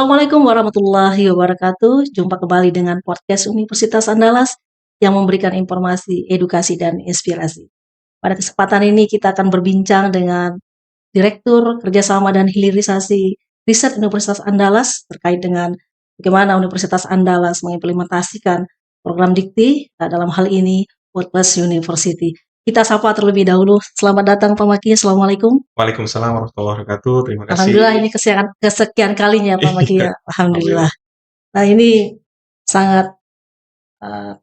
Assalamualaikum warahmatullahi wabarakatuh. Jumpa kembali dengan podcast Universitas Andalas yang memberikan informasi, edukasi, dan inspirasi. Pada kesempatan ini kita akan berbincang dengan Direktur Kerjasama dan Hilirisasi Riset Universitas Andalas terkait dengan bagaimana Universitas Andalas mengimplementasikan program dikti dalam hal ini World-Class University. Kita sapa terlebih dahulu. Selamat datang Pak Maki. Assalamualaikum. Waalaikumsalam warahmatullahi wabarakatuh. Terima Alhamdulillah kasih. ini kesekian kalinya Pak Maki Iya, ya. Alhamdulillah. alhamdulillah. Nah ini sangat eh,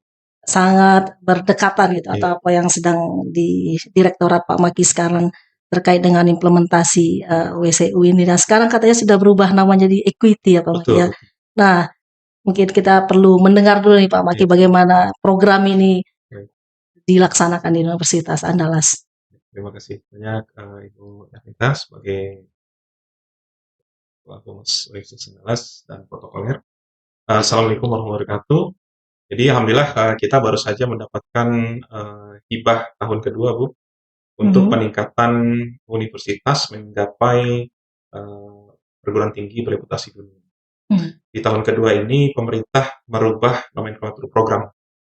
sangat berdekatan gitu Iya, atau apa yang sedang di Direktorat Pak Maki sekarang terkait dengan implementasi WCU ini. Nah sekarang katanya sudah berubah namanya jadi Equity ya Pak Maki betul, ya. betul. Nah mungkin kita perlu mendengar dulu nih Pak Maki Iya, bagaimana program ini baik. dilaksanakan di Universitas Andalas. Terima kasih banyak Ibu Ernita sebagai Ketua Universitas Andalas dan protokoler. Assalamualaikum warahmatullahi wabarakatuh. Jadi alhamdulillah kita baru saja mendapatkan hibah tahun kedua Bu untuk Mhm, peningkatan universitas mencapai perguruan tinggi bereputasi dunia. mhm, Di tahun kedua ini pemerintah merubah nomenklatur program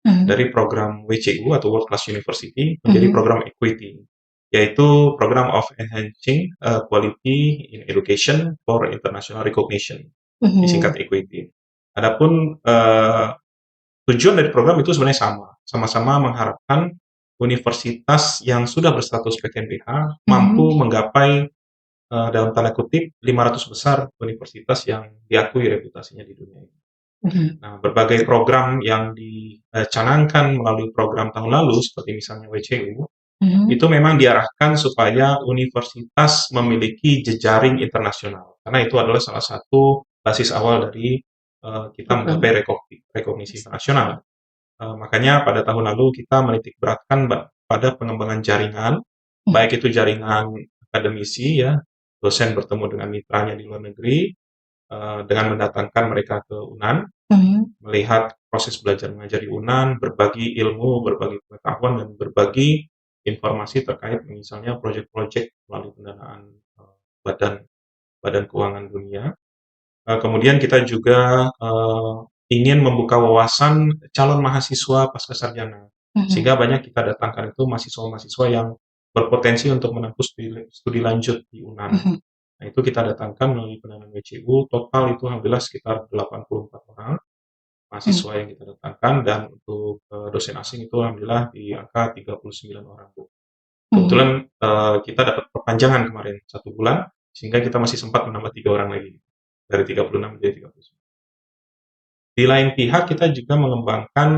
mhm, dari program WCU atau World Class University menjadi mhm, program Equity, yaitu Program of Enhancing Quality in Education for International Recognition, mhm, disingkat Equity. Adapun tujuan dari program itu sebenarnya sama-sama mengharapkan universitas yang sudah berstatus PTNBH mampu mhm, menggapai dalam tanda kutip 500 besar universitas yang diakui reputasinya di dunia ini. mhm, Nah, berbagai program yang dicanangkan melalui program tahun lalu, seperti misalnya WCU, mhm, itu memang diarahkan supaya universitas memiliki jejaring internasional. Karena itu adalah salah satu basis awal dari kita program. menggapai rekognisi internasional. Makanya pada tahun lalu kita menitik beratkan pada pengembangan jaringan, Mhm, baik itu jaringan akademisi ya, dosen bertemu dengan mitranya di luar negeri, dengan mendatangkan mereka ke UNAN, mhm, melihat proses belajar mengajar di UNAN, berbagi ilmu, berbagi pengetahuan, dan berbagi informasi terkait misalnya proyek-proyek melalui pendanaan badan badan keuangan dunia. Kemudian kita juga ingin membuka wawasan calon mahasiswa pasca sarjana, mhm, sehingga banyak kita datangkan itu mahasiswa-mahasiswa yang berpotensi untuk menempuh studi lanjut di UNAN. mhm, Nah, itu kita datangkan melalui pendanaan WCU, total itu alhamdulillah sekitar 84 orang mhm, mahasiswa yang kita datangkan, dan untuk dosen asing itu alhamdulillah di angka 39 orang Bu. mhm, Kebetulan kita dapat perpanjangan kemarin 1 bulan, sehingga kita masih sempat menambah 3 orang lagi dari 36 menjadi 39. Di lain pihak kita juga mengembangkan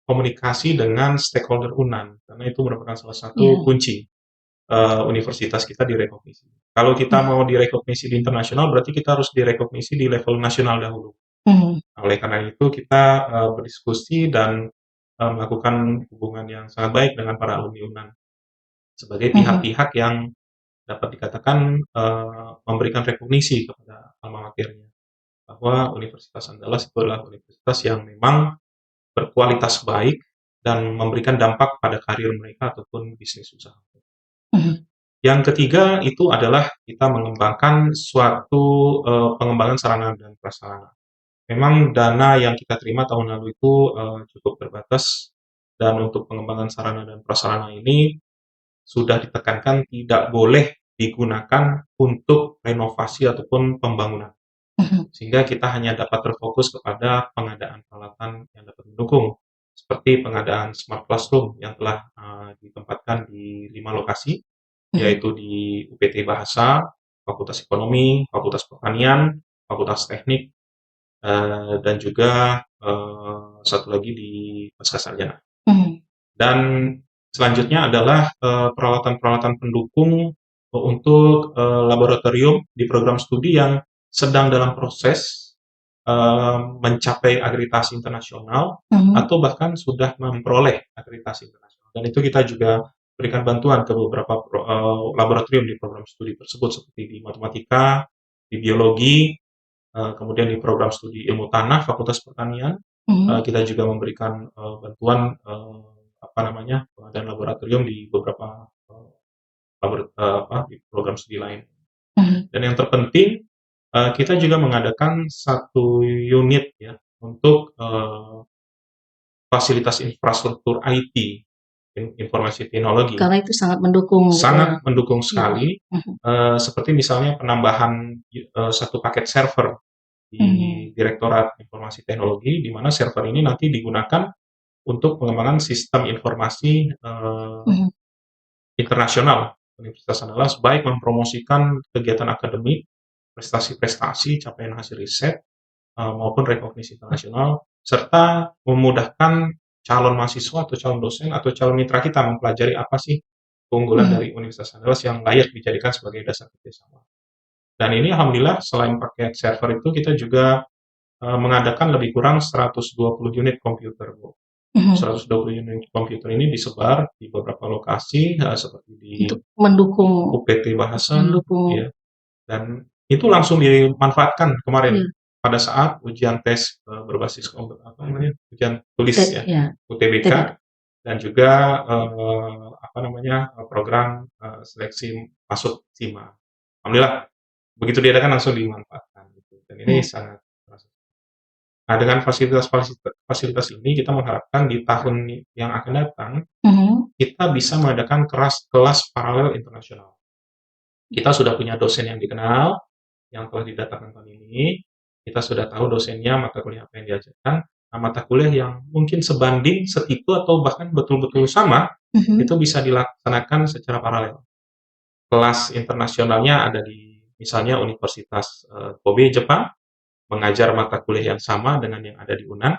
komunikasi dengan stakeholder UNAN, karena itu merupakan salah satu iya, kunci universitas kita direkognisi. Kalau kita mhm, mau direkognisi di internasional, berarti kita harus direkognisi di level nasional dahulu. mhm, Oleh karena itu kita berdiskusi dan melakukan hubungan yang sangat baik dengan para alumni UNAN sebagai mhm, pihak-pihak yang dapat dikatakan memberikan rekognisi kepada alma maternya, bahwa Universitas Andalas itu adalah universitas yang memang berkualitas baik dan memberikan dampak pada karir mereka ataupun bisnis usaha. mhm, Yang ketiga itu adalah kita mengembangkan suatu pengembangan sarana dan prasarana. Memang dana yang kita terima tahun lalu itu cukup terbatas, dan untuk pengembangan sarana dan prasarana ini sudah ditekankan tidak boleh digunakan untuk renovasi ataupun pembangunan. mhm, Sehingga kita hanya dapat terfokus kepada pengadaan peralatan yang dapat mendukung, seperti pengadaan smart classroom yang telah ditempatkan di 5 lokasi, mhm, yaitu di UPT Bahasa, Fakultas Ekonomi, Fakultas Pertanian, Fakultas Teknik, dan juga satu lagi di Pascasarjana. mhm, Dan selanjutnya adalah peralatan-peralatan pendukung untuk laboratorium di program studi yang sedang dalam proses mencapai akreditasi internasional mhm, atau bahkan sudah memperoleh akreditasi internasional. Dan itu kita juga berikan bantuan ke beberapa laboratorium di program studi tersebut, seperti di matematika, di biologi, kemudian di program studi ilmu tanah Fakultas Pertanian. mhm, Kita juga memberikan bantuan apa namanya, pengadaan laboratorium di beberapa di program studi lain. mhm, Dan yang terpenting Kita juga mengadakan satu unit ya untuk fasilitas infrastruktur IT, informasi teknologi. Karena itu sangat mendukung gitu ya. Sangat mendukung Iya. sekali, seperti misalnya penambahan satu paket server di Direktorat Informasi Teknologi, di mana server ini nanti digunakan untuk pengembangan sistem informasi internasional Universitas Andalas, baik mempromosikan kegiatan akademik, prestasi-prestasi, capaian hasil riset, maupun rekognisi internasional, serta memudahkan calon mahasiswa atau calon dosen atau calon mitra kita mempelajari apa sih keunggulan dari Universitas Andalas yang layak dijadikan sebagai dasar kerjasama. Dan ini alhamdulillah selain pakai server itu kita juga mengadakan lebih kurang 120 unit komputer, Bu. 120 unit komputer ini disebar di beberapa lokasi seperti di Untuk mendukung UPT Bahasa, mendukung ya, dan itu langsung dimanfaatkan kemarin Iya. pada saat ujian tes berbasis ujian tulis ya, ya, UTBK, TBK. dan juga program seleksi masuk SIMA. Alhamdulillah begitu diadakan langsung dimanfaatkan gitu. Dan ini sangat terasa. Nah, dengan fasilitas ini kita mengharapkan di tahun yang akan datang kita bisa mengadakan kelas paralel internasional. Kita sudah punya dosen yang dikenal, yang telah didatangkan tahun ini. Kita sudah tahu dosennya, mata kuliah apa yang diajarkan. Nah, mata kuliah yang mungkin sebanding, setipe, atau bahkan betul-betul sama, itu bisa dilaksanakan secara paralel. Kelas internasionalnya ada di misalnya Universitas Kobe, Jepang, mengajar mata kuliah yang sama dengan yang ada di UNAN.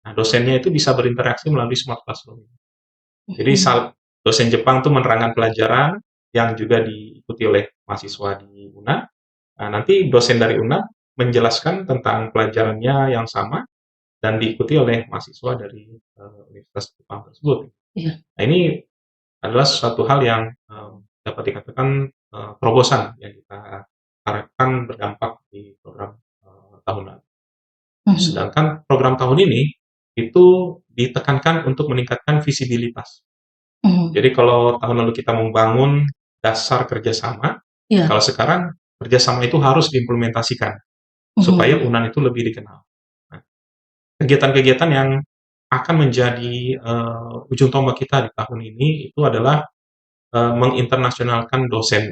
Nah, dosennya itu bisa berinteraksi melalui smart classroom. Jadi dosen Jepang itu menerangkan pelajaran yang juga diikuti oleh mahasiswa di UNAN. Nah, nanti dosen dari UNAN menjelaskan tentang pelajarannya yang sama dan diikuti oleh mahasiswa dari Universitas Jepang tersebut. Iya. Nah, ini adalah suatu hal yang dapat dikatakan terobosan yang kita harapkan berdampak di program tahunan. Sedangkan program tahun ini itu ditekankan untuk meningkatkan visibilitas. Jadi kalau tahun lalu kita membangun dasar kerjasama, kalau sekarang kerjasama itu harus diimplementasikan supaya UNAN itu lebih dikenal. Nah, kegiatan-kegiatan yang akan menjadi ujung tombak kita di tahun ini itu adalah menginternasionalkan dosen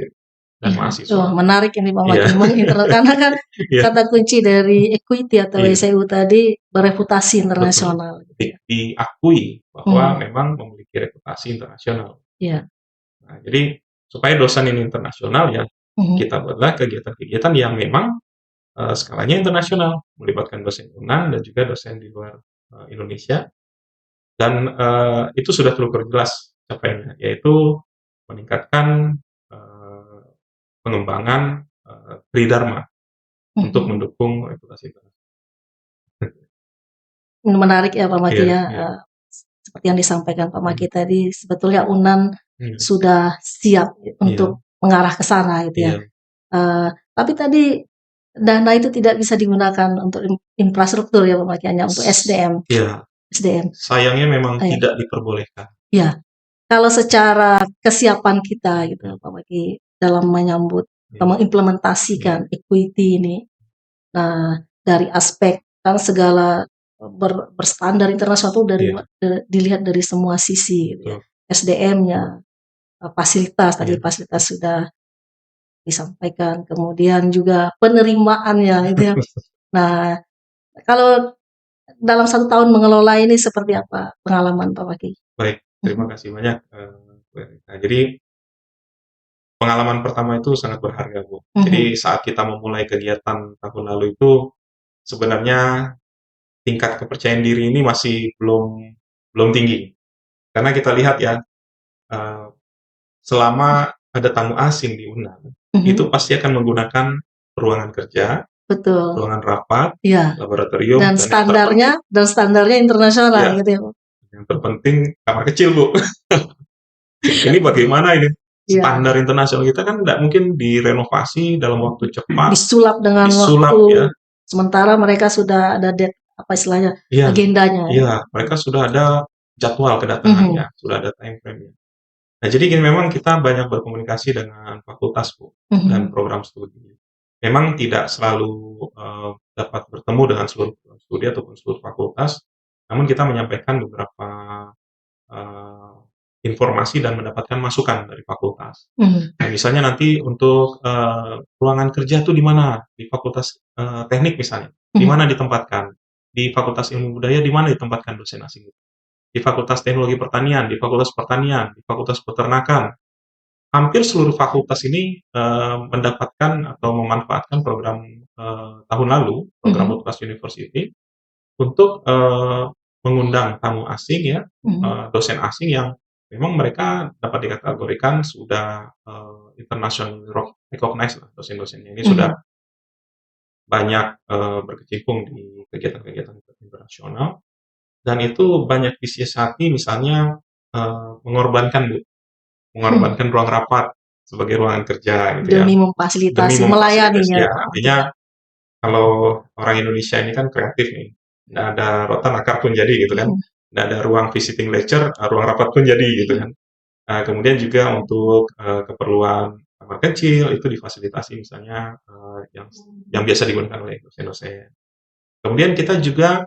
dan mahasiswa. Menarik ini Pak Maki, karena kan kata kunci dari equity atau SEU tadi bereputasi internasional. Diakui bahwa memang memiliki reputasi internasional. Nah, jadi supaya dosen ini internasional ya, kita buatlah kegiatan-kegiatan yang memang skalanya internasional, melibatkan dosen UNAN dan juga dosen di luar Indonesia. Dan itu sudah terukur jelas capaiannya, yaitu meningkatkan pengembangan Tridharma untuk mendukung reputasi internasional. Menarik ya Pak Maki ya. Seperti yang disampaikan Pak Maki tadi, sebetulnya UNAN sudah siap untuk mengarah ke sana gitu ya. Tapi tadi dana itu tidak bisa digunakan untuk infrastruktur ya Pak Maki, hanya untuk SDM. SDM. Sayangnya memang tidak diperbolehkan. Ya, kalau secara kesiapan kita gitu Pak Maki dalam menyambut, mengimplementasikan equity ini, nah dari aspek kan segala berstandar internasional itu dilihat dari semua sisi, gitu. SDM-nya, fasilitas tadi fasilitas sudah disampaikan, kemudian juga penerimaannya gitu ya. Nah, kalau dalam 1 tahun mengelola ini seperti apa pengalaman Pak Maki? Baik, terima kasih banyak Jadi pengalaman pertama itu sangat berharga, Bu. Jadi saat kita memulai kegiatan tahun lalu itu sebenarnya tingkat kepercayaan diri ini masih belum tinggi. Karena kita lihat ya, selama ada tamu asing di UNAN, itu pasti akan menggunakan ruangan kerja, ruangan rapat, laboratorium, dan standarnya internasional gitu ya. Yang terpenting kamar kecil, Bu. Ini bagaimana ini? Standar internasional kita kan tidak mungkin direnovasi dalam waktu cepat. Disulap dengan waktu. Ya. Sementara mereka sudah ada agendanya. Iya, mereka sudah ada jadwal kedatangannya, sudah ada time frame-nya. Nah, jadi memang kita banyak berkomunikasi dengan fakultas, Bu, dan program studi. memang tidak selalu dapat bertemu dengan seluruh studi ataupun seluruh fakultas, namun kita menyampaikan beberapa eh, informasi dan mendapatkan masukan dari fakultas. Nah, misalnya nanti untuk ruangan kerja tuh di mana? Di fakultas teknik misalnya, di mana ditempatkan? Di fakultas ilmu budaya di mana ditempatkan dosen asing itu? Di fakultas teknologi pertanian, di fakultas pertanian, di fakultas peternakan. Hampir seluruh fakultas ini mendapatkan atau memanfaatkan program tahun lalu, program World-Class University, untuk mengundang tamu asing ya, dosen asing yang memang mereka dapat dikategorikan sudah international recognized lah, dosen-dosennya ini sudah banyak berkecimpung di kegiatan-kegiatan internasional, dan itu banyak disiasati misalnya mengorbankan ruang rapat sebagai ruangan kerja gitu ya, Demi demi memfasilitasi, memfasilitasi melayani ya. Artinya kalau orang Indonesia ini kan kreatif nih, nggak ada rotan akar pun jadi gitu kan, nggak ada ruang visiting lecture, ruang rapat pun jadi gitu kan. Kemudian juga untuk keperluan kamar kecil itu difasilitasi misalnya yang biasa digunakan oleh dosen-dosen. Kemudian kita juga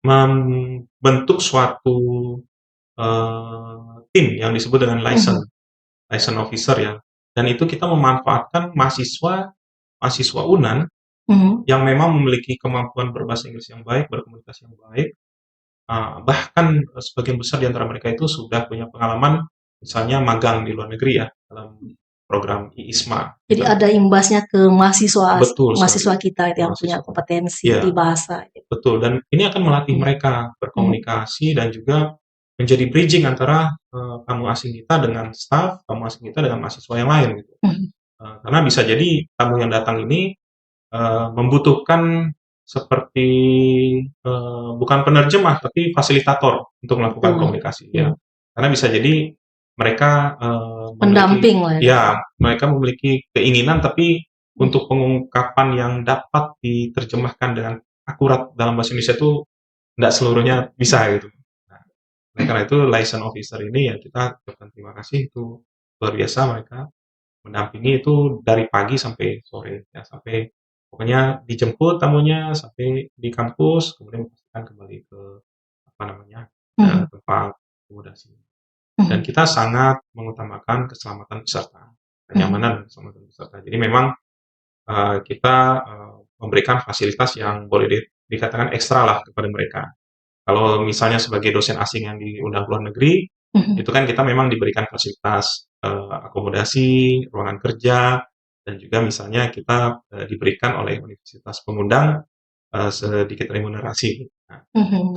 membentuk suatu tim yang disebut dengan license officer ya, dan itu kita memanfaatkan mahasiswa UNAN yang memang memiliki kemampuan berbahasa Inggris yang baik, berkomunikasi yang baik, bahkan sebagian besar di antara mereka itu sudah punya pengalaman misalnya magang di luar negeri ya, dalam program IISMA. Jadi ada imbasnya ke Betul mahasiswa sekali. kita yang punya Mahasiswa. kompetensi Ya, di bahasa. betul. Dan ini akan melatih mereka berkomunikasi dan juga menjadi bridging antara tamu asing kita dengan staff, tamu asing kita dengan mahasiswa yang lain gitu. Karena bisa jadi tamu yang datang ini membutuhkan seperti bukan penerjemah tapi fasilitator untuk melakukan komunikasi ya. Karena bisa jadi mereka Pendamping lah ya, mereka memiliki keinginan tapi untuk pengungkapan yang dapat diterjemahkan dengan akurat dalam bahasa Indonesia itu tidak seluruhnya bisa gitu. Nah, karena itu license officer ini ya kita ucapkan terima kasih, itu luar biasa, mereka mendampingi itu dari pagi sampai sore ya, sampai pokoknya dijemput tamunya sampai di kampus, kemudian dipastikan kembali ke apa namanya tempat akomodasi. Dan kita sangat mengutamakan keselamatan peserta, kenyamanan dan keselamatan peserta. Jadi memang kita memberikan fasilitas yang boleh dikatakan ekstra lah kepada mereka. Kalau misalnya sebagai dosen asing yang diundang ke luar negeri, itu kan kita memang diberikan fasilitas akomodasi, ruangan kerja, dan juga misalnya kita diberikan oleh universitas pengundang sedikit remunerasi. Nah,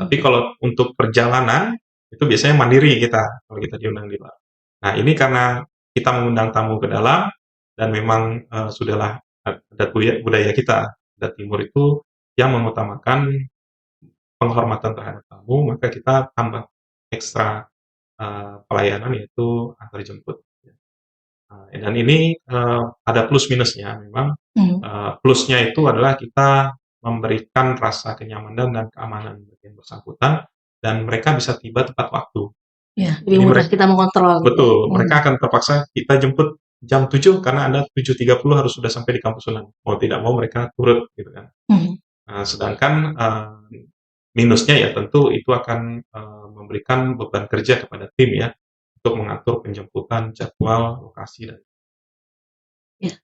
tapi kalau untuk perjalanan itu biasanya mandiri kita kalau kita diundang di luar. Nah, ini karena kita mengundang tamu ke dalam dan memang sudahlah adat budaya kita, adat timur itu yang mengutamakan penghormatan terhadap tamu, maka kita tambah ekstra pelayanan yaitu antar jemput. Dan ini ada plus minusnya memang. Plusnya itu adalah kita memberikan rasa kenyamanan dan keamanan bagi yang bersangkutan dan mereka bisa tiba tepat waktu. Ya, lebih mudah kita mengontrol. Betul, mereka akan terpaksa kita jemput jam 7 karena Anda 7.30 harus sudah sampai di kampus UNAN. Mau tidak mau mereka turut gitu kan. Sedangkan minusnya ya tentu itu akan memberikan beban kerja kepada tim ya untuk mengatur penjemputan, jadwal, lokasi dan ya.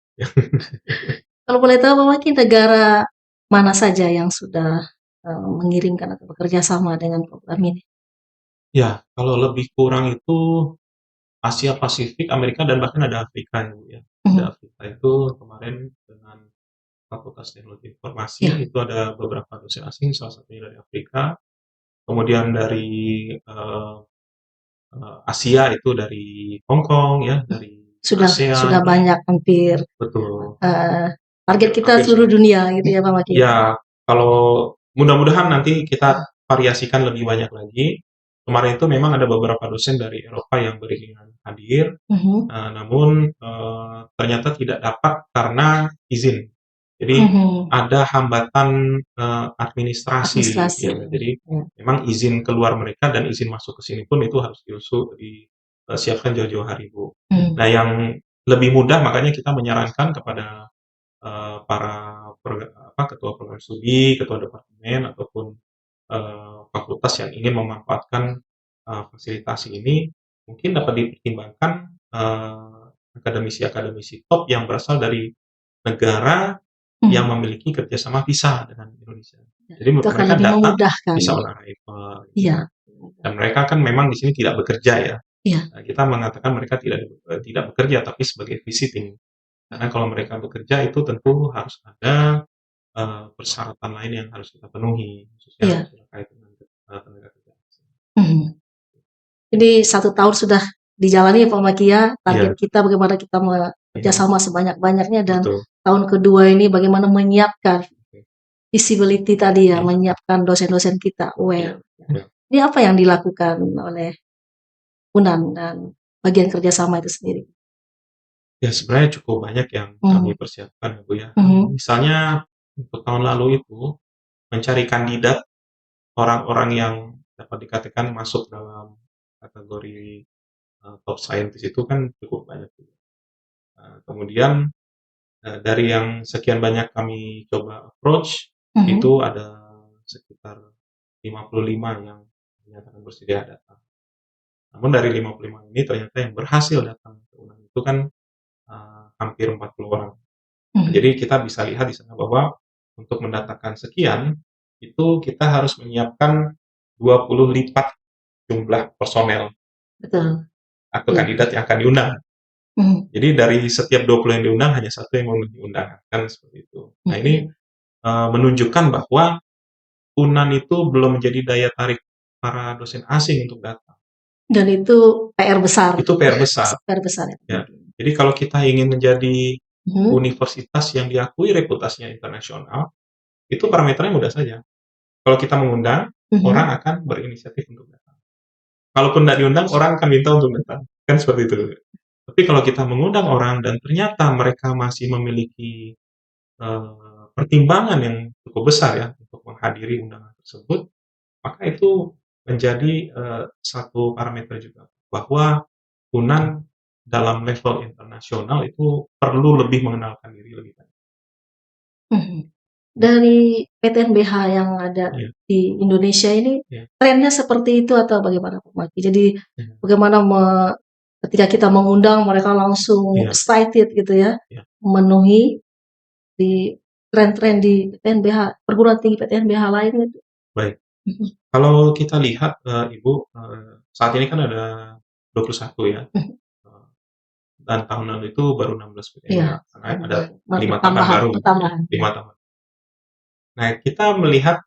Kalau boleh tahu Pak Waki, negara mana saja yang sudah mengirimkan atau bekerja sama dengan program ini? Ya, kalau lebih kurang itu Asia Pasifik, Amerika, dan bahkan ada Afrika ya. Ada Afrika itu kemarin dengan Fakultas Teknologi Informasi itu ada beberapa dosen asing, salah satunya dari Afrika. Kemudian dari Asia itu dari Hong Kong ya, dari ASEAN. Sudah banyak hampir. Betul. Target kita seluruh dunia gitu ya Pak Waki. Ya, kalau mudah-mudahan nanti kita variasikan lebih banyak lagi. Kemarin itu memang ada beberapa dosen dari Eropa yang berkeinginan hadir, namun ternyata tidak dapat karena izin. Jadi ada hambatan administrasi. Ya, jadi memang izin keluar mereka dan izin masuk ke sini pun itu harus disiapkan jauh-jauh hari Bu. Nah, yang lebih mudah makanya kita menyarankan kepada para ketua program studi, ketua departemen ataupun fakultas yang ingin memanfaatkan fasilitasi ini, mungkin dapat dipertimbangkan akademisi-akademisi top yang berasal dari negara yang memiliki kerjasama visa dengan Indonesia. Jadi Itu akan mereka lebih datang memudahkan. bisa on arrival. Iya. Dan mereka kan memang di sini tidak bekerja ya. Iya. Kita mengatakan mereka tidak bekerja tapi sebagai visiting. Karena kalau mereka bekerja itu tentu harus ada persyaratan lain yang harus kita penuhi, khususnya terkait dengan tenaga kerja. Jadi 1 tahun sudah dijalani ya Pak Maki ya, target kita bagaimana kita kerjasama sebanyak-banyaknya, dan tahun kedua ini bagaimana menyiapkan visibility tadi ya, menyiapkan dosen-dosen kita aware. Ini apa yang dilakukan oleh UNAN dan bagian kerjasama itu sendiri? Ya sebenarnya cukup banyak yang kami persiapkan ya Bu ya. Misalnya untuk tahun lalu itu mencari kandidat orang-orang yang dapat dikatakan masuk dalam kategori top scientist itu kan cukup banyak. Kemudian dari yang sekian banyak kami coba approach, itu ada sekitar 55 yang menyatakan bersedia datang. Namun dari 55 ini ternyata yang berhasil datang ke UNAN itu kan hampir 40 orang. Jadi kita bisa lihat di sana bahwa untuk mendatangkan sekian, itu kita harus menyiapkan 20 lipat jumlah personel. Betul. Atau kandidat yang akan diundang. Jadi dari setiap 20 yang diundang, hanya 1 yang memenuhi undangan. Kan seperti itu. Nah ini menunjukkan bahwa UNAN itu belum menjadi daya tarik para dosen asing untuk datang. Dan itu PR besar. Itu PR besar. PR besar ya. Jadi kalau kita ingin menjadi universitas yang diakui reputasinya internasional, itu parameternya mudah saja. Kalau kita mengundang, orang akan berinisiatif untuk datang. Kalaupun tidak diundang, orang akan minta untuk datang. Kan seperti itu. Tapi kalau kita mengundang orang dan ternyata mereka masih memiliki pertimbangan yang cukup besar ya untuk menghadiri undangan tersebut, maka itu menjadi satu parameter juga bahwa UNAN dalam level internasional itu perlu lebih mengenalkan diri lebih banyak. Dari PTNBH yang ada di Indonesia ini, trennya seperti itu atau bagaimana Pak Maki? Jadi bagaimana ketika kita mengundang mereka langsung excited gitu ya, memenuhi di tren-tren di PTNBH, perguruan tinggi PTNBH lain gitu. Baik. Kalau kita lihat Ibu, saat ini kan ada 21 ya. Dan tahun lalu itu baru 16 PTNBH. Karena ada 5 tahun baru. 5 tahun. Nah, kita melihat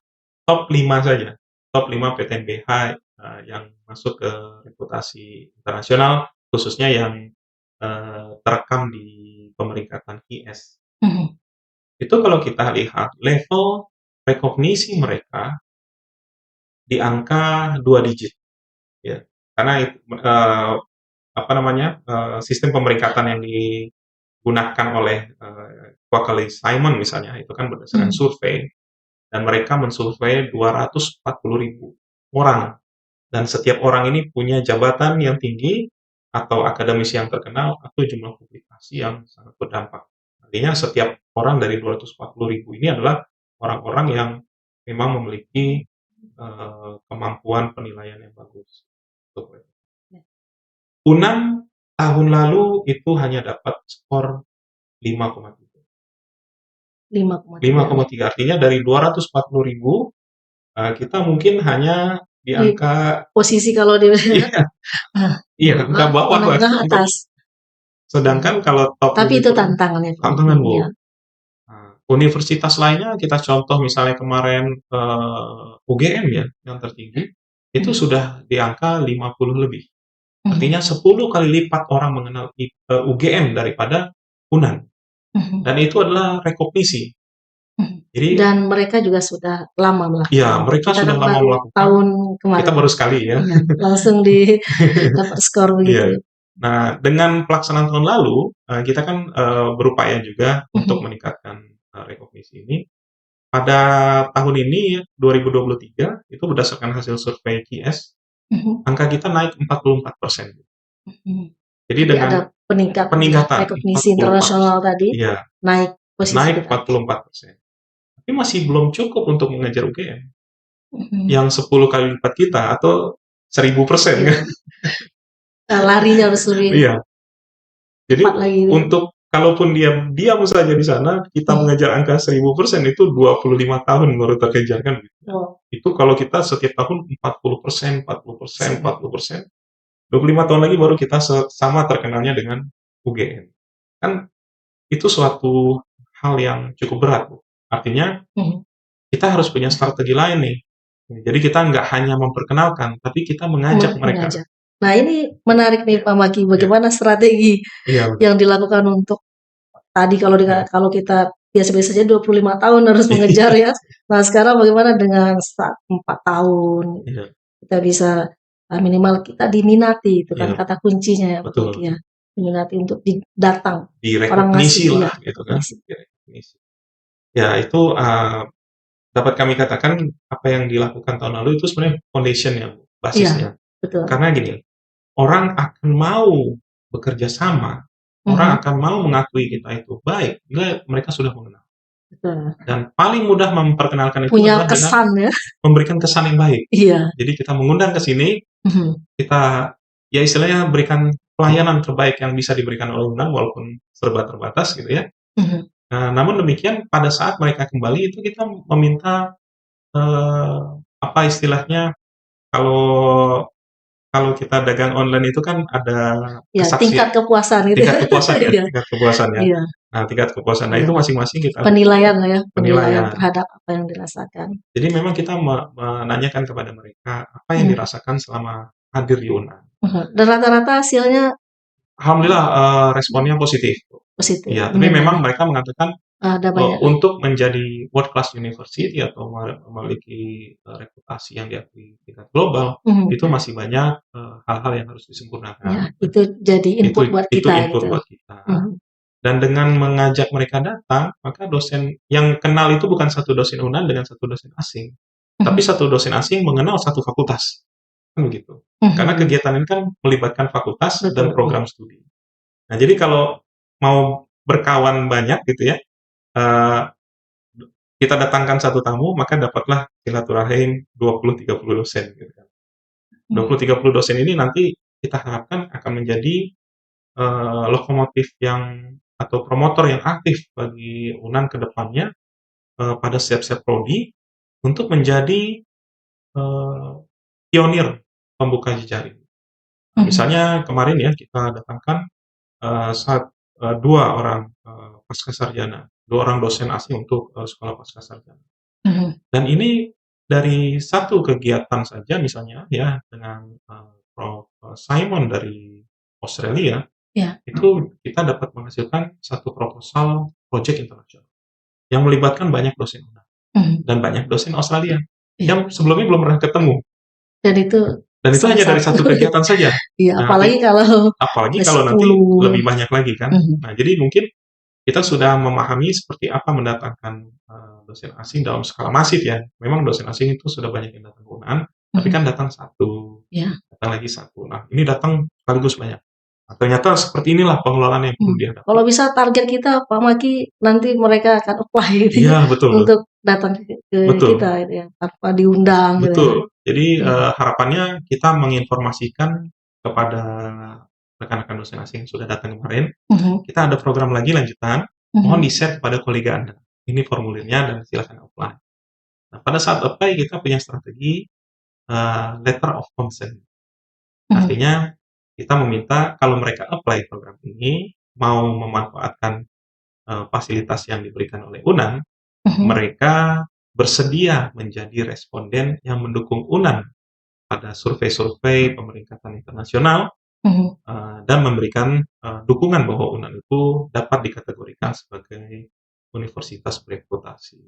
top 5 saja. Top 5 PTNBH yang masuk ke reputasi internasional, khususnya yang terekam di pemeringkatan QS. Itu kalau kita lihat level rekognisi mereka di angka 2 digit. Ya. Karena sistem pemeringkatan yang digunakan oleh Quackley Simon misalnya, itu kan berdasarkan survei. Dan mereka mensurvei 240.000 orang. Dan setiap orang ini punya jabatan yang tinggi, atau akademisi yang terkenal, atau jumlah publikasi yang sangat berdampak. Artinya setiap orang dari 240.000 ini adalah orang-orang yang memang memiliki kemampuan penilaian yang bagus. UNAN tahun lalu itu hanya dapat skor 5,3. 5,3 artinya dari 240.000 kita mungkin hanya di angka posisi kalau di angka bawah menengah atas. Sedangkan kalau top, tapi itu tantangannya. Tantangan Bu. Universitas lainnya kita contoh misalnya kemarin UGM ya yang tertinggi itu sudah di angka 50 lebih. Artinya 10 kali lipat orang mengenal UGM daripada UNAN. Dan itu adalah rekognisi. Jadi, dan mereka juga sudah lama melakukan. Ya, mereka kita sudah lama melakukan. Tahun kemarin. Kita baru sekali ya. Langsung dapat skor begitu. Nah, dengan pelaksanaan tahun lalu, kita kan berupaya juga untuk meningkatkan rekognisi ini. Pada tahun ini 2023 itu berdasarkan hasil survei QS, angka kita naik 44%. Jadi dengan ada peningkatan rekognisi internasional tadi naik Posisi naik kita. 44%. Tapi masih belum cukup untuk mengejar UGM Mhm. yang 10 kali lipat kita atau 1000% Iya. kan. Larinya harus lebih Iya. Jadi cepat lagi gitu. untuk kalaupun dia diam saja di sana, kita mengejar angka 1000% itu 25 tahun baru terkejar kan. Oh, Itu kalau kita setiap tahun 40%, 40%, Sen. 40%, 25 tahun lagi baru kita sama terkenalnya dengan UGM. Kan itu suatu hal yang cukup berat, Bu. Artinya Mhm. kita harus punya strategi lain nih. Jadi kita nggak hanya memperkenalkan, tapi kita mengajak mereka. Mengajak. Nah, ini menarik nih Pak Maki, Iya, bagaimana strategi iya, yang dilakukan untuk tadi iya. kalau kita biasa-biasa saja 25 tahun harus mengejar ya. Nah, sekarang bagaimana dengan 4 tahun Iya, kita bisa minimal kita diminati, itu kan iya, kata kuncinya ya Pak betul. Maki ya. Diminati untuk datang. Orang Direkognisi asing, lah iya, gitu kan. rekognisi. Direkognisi. Ya itu dapat kami katakan apa yang dilakukan tahun lalu itu sebenarnya foundation-nya, Bu, Iya, basisnya. betul. Karena gini, orang akan mau bekerja sama, orang Mhm, akan mau mengakui kita itu baik bila mereka sudah mengenal. betul. Dan paling mudah memperkenalkan itu Punya adalah dengan kesan ya. memberikan kesan yang baik. Iya. Jadi kita mengundang ke sini, Mhm, kita ya istilahnya berikan pelayanan terbaik yang bisa diberikan oleh UNAM walaupun serba terbatas gitu ya. mhm. Namun demikian pada saat mereka kembali itu kita meminta apa istilahnya kalau kalau kita dagang online itu kan ada Ya, tingkat kepuasan itu. tingkat kepuasan ya, Iya, tingkat kepuasan ya. iya, Nah, tingkat kepuasan. Nah, iya. itu masing-masing kita Penilaian lah ya, penilaian penilaian. terhadap apa yang dirasakan. Jadi memang kita menanyakan kepada mereka apa yang Mhm, dirasakan selama hadir di UNAM. Dan rata-rata hasilnya Alhamdulillah responnya positif. positif, Iya, tapi minimal memang ya. mereka mengatakan Ada banyak. untuk menjadi world class university atau memiliki reputasi yang diakui tingkat global, Mhm, itu masih banyak hal-hal yang harus ya, disempurnakan. itu jadi input buat Itu kita input gitu. buat kita. Mhm, Dan dengan mengajak mereka datang, maka dosen yang kenal itu bukan satu dosen UNAN dengan satu dosen asing, tapi mhm, satu dosen asing mengenal satu fakultas, kan begitu. Karena mhm. kegiatan ini kan melibatkan fakultas dan Betul, iya. program studi. Nah, jadi kalau mau berkawan banyak gitu ya, eee, kita datangkan satu tamu, maka dapatlah silaturahim 20-30 dosen gitu kan. Mhm, 20-30 dosen ini nanti kita harapkan akan menjadi lokomotif yang atau promotor yang aktif bagi UNAN ke depannya pada setiap prodi untuk menjadi pionir pembuka jejaring. Nah, mhm, misalnya kemarin ya kita datangkan dua orang pasca sarjana, dua orang dosen asing untuk sekolah pasca sarjana. mhm. Dan ini dari satu kegiatan saja misalnya ya dengan Prof. Simon dari Australia, Ya, itu kita dapat menghasilkan satu proposal project internasional yang melibatkan banyak dosen UNAN mhm, dan banyak dosen Australia iya. yang sebelumnya belum pernah ketemu Dan itu dan itu salah hanya dari satu satu kegiatan saja. iya, Nah, apalagi kalau apalagi ada kalau nanti 10. lebih banyak lagi kan. Mhm, Nah, jadi mungkin kita sudah memahami seperti apa mendatangkan dosen asing dalam skala masif ya. Memang dosen asing itu sudah banyak yang datang ke UNAN, tapi mhm, kan datang satu, iya. datang lagi satu. Nah, ini datang sekaligus banyak. Nah, ternyata seperti inilah pengelolaan yang perlu dihadapi. Kalau bisa target kita Pak Maki nanti mereka akan apply gitu ya, Iya, betul. untuk datang ke kita Betul. gitu ya, tanpa diundang gitu ya. Betul. Jadi Iya. harapannya kita menginformasikan kepada rekan-rekan dosen asing yang sudah datang kemarin, Mhm, kita ada program lagi lanjutan, mohon mhm, di-share kepada kolega Anda. Ini formulirnya dan silakan apply. Nah, pada saat apply kita punya strategi letter of consent. mhm, Artinya kita meminta kalau mereka apply program ini, mau memanfaatkan fasilitas yang diberikan oleh UNAN, mhm, mereka bersedia menjadi responden yang mendukung UNAN pada survei-survei pemeringkatan internasional mhm. dan memberikan dukungan bahwa UNAN itu dapat dikategorikan sebagai universitas bereputasi.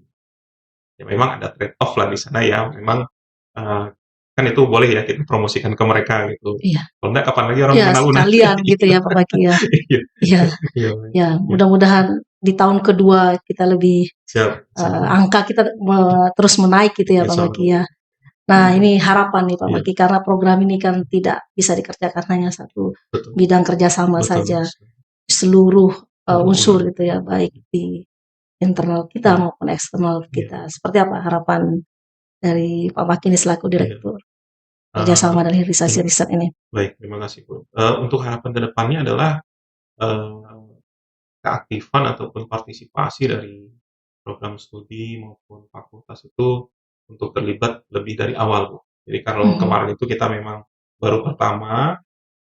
Ya memang ada trade off lah di sana ya, memang uh, kan itu boleh ya kita promosikan ke mereka gitu. Iya. Kalau enggak kapan lagi orang Iya, mengenal UNAN? sekalian gitu ya Pak Maki ya. Iya, Iya, iya, ya iya. mudah-mudahan di tahun kedua kita lebih Siap, insyaallah. angka kita terus menaik gitu ya Pak Maki Insyaallah. ya. Nah, ini harapan nih Pak Iya, Maki karena program ini kan tidak bisa dikerjakan hanya satu betul, bidang kerjasama betul. saja, seluruh Seluruh unsur UNAN. gitu ya, baik di internal kita Iya. maupun eksternal Iya. kita. Seperti apa harapan dari Pak Maki ini selaku Iya. Direktur Kerjasama dan Hilirisasi Iya. Riset ini? Baik, terima kasih Bu. Untuk harapan ke depannya adalah keaktifan ataupun partisipasi dari program studi maupun fakultas itu untuk terlibat lebih dari awal, Bu. Jadi kalau Mhm. kemarin itu kita memang baru pertama,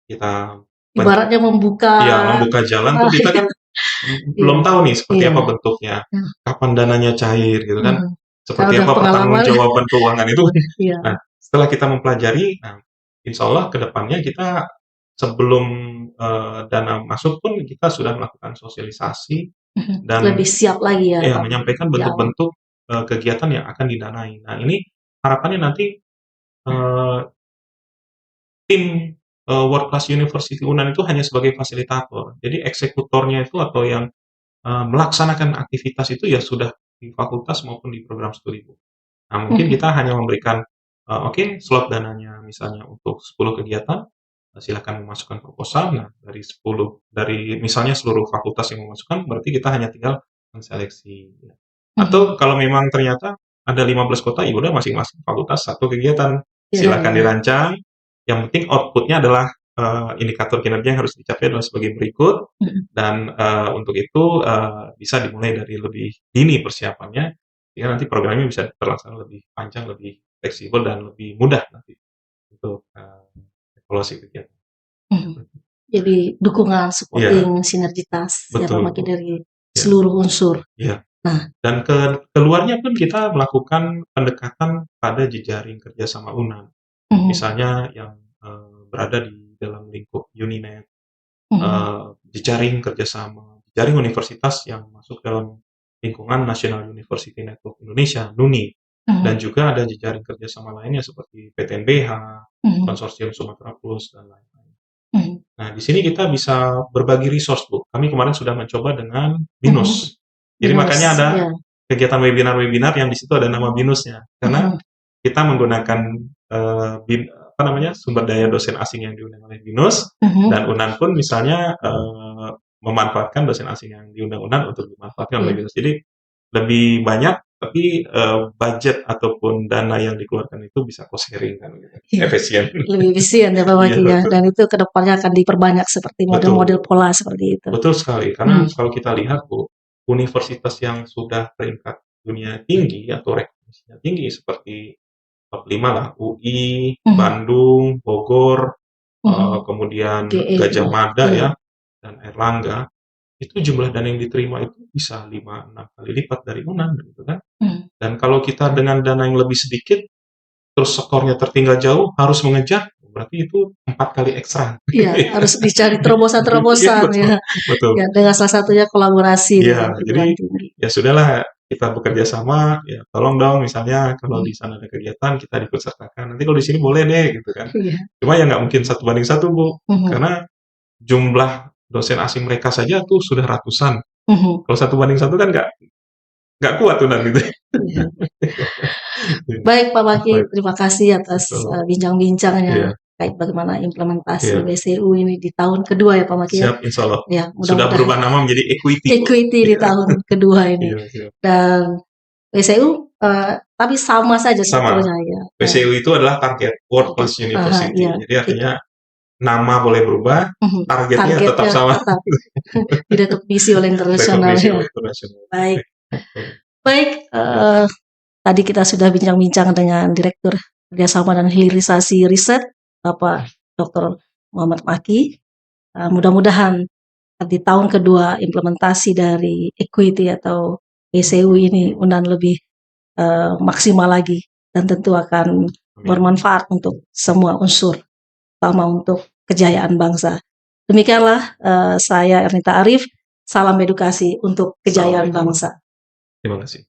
kita Ibaratnya membuka membuka jalan tuh kita kan belum iya, tahu nih seperti iya. apa bentuknya, Nah, kapan dananya cair gitu kan, kalau seperti udah apa pengalaman pertanggungjawaban keuangan itu. iya. Nah, setelah kita mempelajari, nah insya Allah ke depannya kita sebelum dana masuk pun kita sudah melakukan sosialisasi dan Lebih siap lagi ya Pak menyampaikan di awal. bentuk-bentuk kegiatan yang akan didanai. Nah, ini harapannya nanti eh, tim World Class University UNAN itu hanya sebagai fasilitator. Jadi eksekutornya itu atau yang melaksanakan aktivitas itu ya sudah di fakultas maupun di program studi, Bu. Nah, mungkin kita hanya memberikan, oke, slot dananya misalnya untuk 10 kegiatan, silakan memasukkan proposal. Nah, dari misalnya seluruh fakultas yang memasukkan, berarti kita hanya tinggal menseleksi. Atau kalau memang ternyata ada 15 kota, ya udah masing-masing fakultas satu kegiatan. Silakan Iya. dirancang. Yang penting outputnya adalah indikator kinerja yang harus dicapai adalah sebagai berikut. Dan untuk itu bisa dimulai dari lebih dini persiapannya, sehingga nanti programnya bisa terlaksana lebih panjang, lebih fleksibel dan lebih mudah nanti untuk evaluasi kegiatan. Jadi dukungan, Iya, supporting, sinergitas ya Pak betul, Maki Bu. dari Iya. seluruh unsur. Iya. Nah, Dan keluarnya pun kita melakukan pendekatan pada jejaring kerjasama UNAN. Misalnya yang berada di dalam lingkup Uninet, jejaring kerjasama, jejaring universitas yang masuk dalam lingkungan National University Network Indonesia, NUNI. Dan juga ada jejaring kerjasama lainnya seperti PTNBH, Konsorsium Sumatera Plus, dan lain-lain. Nah, di sini kita bisa berbagi resource, Bu. Kami kemarin sudah mencoba dengan BINUS. Jadi makanya ada kegiatan webinar-webinar yang di situ ada nama BINUSnya. Karena kita menggunakan sumber daya dosen asing yang diundang oleh BINUS, dan UNAN pun misalnya memanfaatkan dosen asing yang diundang UNAN untuk dimanfaatkan oleh BINUS. Jadi lebih banyak, tapi budget ataupun dana yang dikeluarkan itu bisa cost sharing kan, gitu. Efisien. Lebih efisien ya Pak Maki ya, dan itu kedepannya akan diperbanyak seperti model-model pola seperti itu. Betul sekali, karena kalau kita lihat Bu, universitas yang sudah peringkat dunia tinggi atau rekomendasinya tinggi seperti top 5 lah, UI, Bandung, Bogor, kemudian Gajah Mada ya, dan Airlangga, itu jumlah dana yang diterima itu bisa 5-6 kali lipat dari UNAN gitu kan. Dan kalau kita dengan dana yang lebih sedikit, terus skornya tertinggal jauh, harus mengejar, berarti itu 4 kali ekstra. Iya, harus dicari terobosan-terobosan ya. Betul. Ya, dengan salah satunya kolaborasi Iya, dengan jadi tinggi. ya sudahlah, kita bekerja sama, ya tolong dong misalnya kalau di sana ada kegiatan kita ikut sertakan. Nanti kalau di sini boleh deh gitu kan. Cuma ya nggak mungkin 1:1, Bu. Karena jumlah dosen asing mereka saja tuh sudah ratusan. Kalau 1:1 kan nggak kuat tuh gitu. Baik Pak Maki, terima kasih atas bincang-bincangnya terkait bagaimana implementasi WCU ini di tahun kedua ya Pak Maki. Siap, insya Allah. Ya, Sudah berubah nama menjadi Equity. Equity di tahun kedua ini. Dan WCU tapi sama saja strukturnya ya. WCU itu adalah target World Class University. Jadi artinya nama boleh berubah, targetnya tetap sama. Direkomendasi oleh internasional. Baik, tadi kita sudah bincang-bincang dengan Direktur Kerjasama dan Hilirisasi Riset, Bapak Dr. Muhammad Maki. Mudah-mudahan di tahun kedua implementasi dari Equity atau WCU ini UNAN lebih maksimal lagi dan tentu akan bermanfaat untuk semua unsur, terutama untuk kejayaan bangsa. Demikianlah saya Ernita Arif, salam edukasi untuk kejayaan bangsa. Terima kasih.